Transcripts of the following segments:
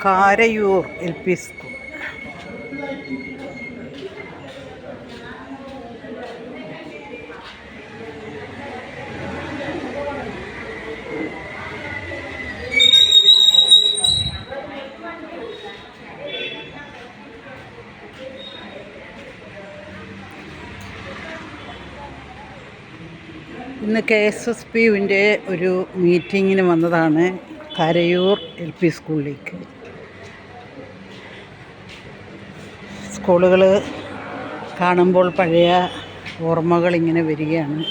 Karayoor LP school. ഇന്ന് KSSPUവിൻ്റെ ഒരു മീറ്റിങ്ങിന് വന്നതാണ് കാരയൂർ LP സ്കൂളിലേക്ക്. സ്കൂളുകൾ കാണുമ്പോൾ പഴയ ഓർമ്മകൾ ഇങ്ങനെ വരികയാണ്.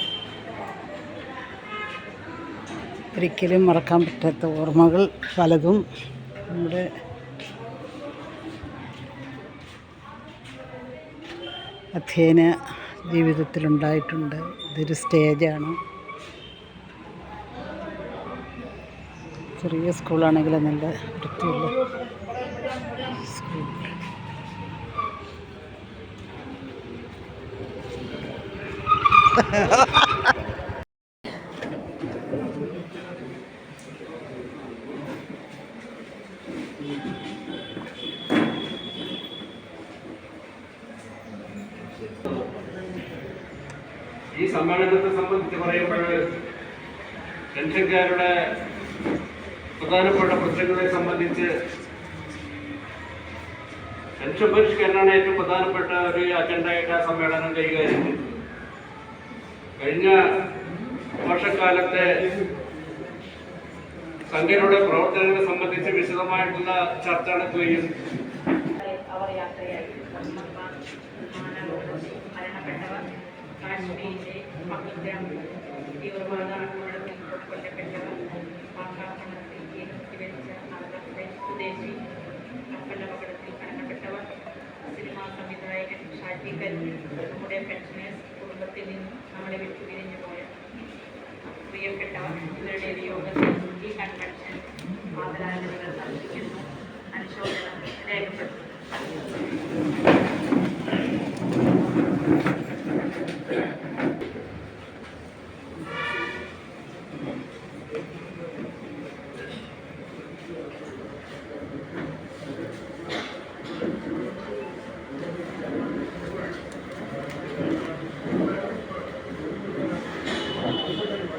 ഒരിക്കലും മറക്കാൻ പറ്റാത്ത ഓർമ്മകൾ പലതും നമ്മുടെ അധ്യയന ജീവിതത്തിലുണ്ടായിട്ടുണ്ട്. ഇതൊരു സ്റ്റേജാണ്. ചെറിയ സ്കൂളാണെങ്കിൽ നല്ല വൃത്തിയുള്ള സ്കൂൾ. ഈ സമ്മേളനത്തെ സംബന്ധിച്ച് പറയുമ്പോൾ പെൻഷൻകാരുടെ പ്രധാനപ്പെട്ട പ്രശ്നങ്ങളെ സംബന്ധിച്ച് പെൻഷൻ പരിഷ്കരണമാണ് ഏറ്റവും പ്രധാനപ്പെട്ട ഒരു അജണ്ടയായിട്ട് ആ സമ്മേളനം കൈകാര്യം ചെയ്തു. കഴിഞ്ഞ വർഷക്കാലത്തെ സംഘടനയുടെ പ്രവർത്തനങ്ങളെ സംബന്ധിച്ച് വിശദമായിട്ടുള്ള ചർച്ച നടത്തുകയും കാശ്മീരിലെ പഹൽഗാം തീവ്രവാദ ആക്രമണത്തിൽ കൊല്ലപ്പെട്ടവർ, ആക്രമണത്തിൽ ജീവൻവെച്ച അറുപത് സ്വദേശി കപ്പലപകടത്തിൽ മരണപ്പെട്ടവർ, സിനിമാ സംവിധായകൻ ഷാജി കരുൺ, നമ്മുടെ പെൻഷനേഴ്സ് കുടുംബത്തിൽ നിന്നും നമ്മളെ വിട്ടുപിരിഞ്ഞു പോയ പ്രിയപ്പെട്ടവർ, ഇവരുടെ വിയോഗത്തിൽ ഈ കൺവെൻഷൻ ആദരാഞ്ജലികൾ അർപ്പിക്കുന്നു, അനുശോചനം രേഖപ്പെടുത്തുന്നു.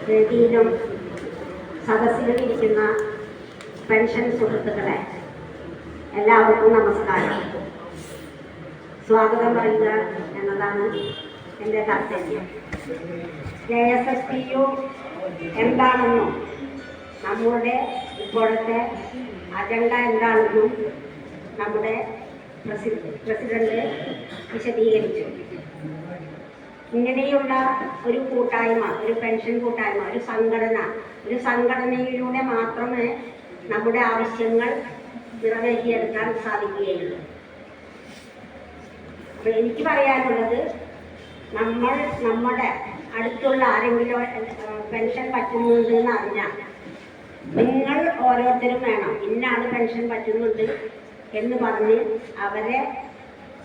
വേദിയിലും സദസ്സിലും ഇരിക്കുന്ന പെൻഷൻ സുഹൃത്തുക്കളെ എല്ലാവർക്കും നമസ്കാരം. സ്വാഗതം പറയുക എന്നതാണ് എൻ്റെ താല്പര്യം. KSSPU എന്താണെന്നും നമ്മുടെ ഇപ്പോഴത്തെ അജണ്ട എന്താണെന്നും നമ്മുടെ പ്രസിഡന്റ് വിശദീകരിച്ചു. ഇങ്ങനെയുള്ള ഒരു കൂട്ടായ്മ, ഒരു പെൻഷൻ കൂട്ടായ്മ, ഒരു സംഘടനയിലൂടെ മാത്രമേ നമ്മുടെ ആവശ്യങ്ങൾ നിറവേറ്റിയെടുക്കാൻ സാധിക്കുകയുള്ളൂ. അപ്പോൾ എനിക്ക് പറയാനുള്ളത്, നമ്മുടെ അടുത്തുള്ള ആരെങ്കിലും പെൻഷൻ പറ്റുന്നുണ്ട് എന്ന് അറിഞ്ഞാൽ നിങ്ങൾ ഓരോരുത്തരും വേണം ഇന്നാണ് പെൻഷൻ പറ്റുന്നുണ്ട് എന്ന് പറഞ്ഞ് അവരെ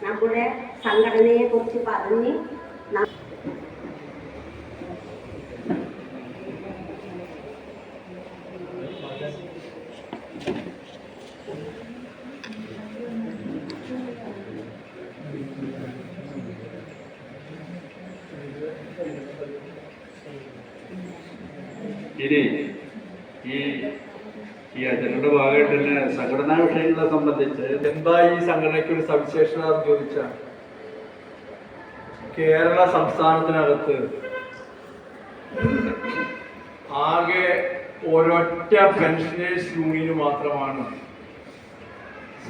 നമ്മുടെ സംഘടനയെക്കുറിച്ച് പറഞ്ഞ് ഇനി ഈ അജണ്ടയുടെ ഭാഗമായിട്ട് തന്നെ സംഘടനാ വിഷയങ്ങളെ സംബന്ധിച്ച് എന്താ ഈ സംഘടനയ്ക്ക് ഒരു സവിശേഷത ചോദിച്ചാൽ, കേരള സംസ്ഥാനത്തിനകത്ത് ആകെ ഒരൊറ്റ പെൻഷനേഴ്സ് യൂണിയന് മാത്രമാണ്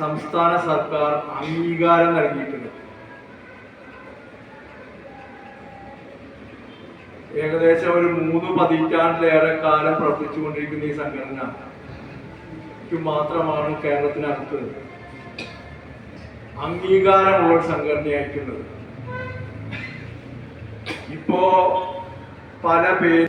സംസ്ഥാന സർക്കാർ അംഗീകാരം നൽകിയിട്ടുള്ളത്. ഏകദേശം ഒരു 3 പതിറ്റാണ്ടിലേറെ കാലം പ്രവർത്തിച്ചുകൊണ്ടിരിക്കുന്ന ഈ സംഘടനയ്ക്ക് മാത്രമാണ് കേരളത്തിനകത്ത് അംഗീകാരമുള്ള ഒരു സംഘടനയായിട്ടുള്ളത്. ഇപ്പോ പല പേര്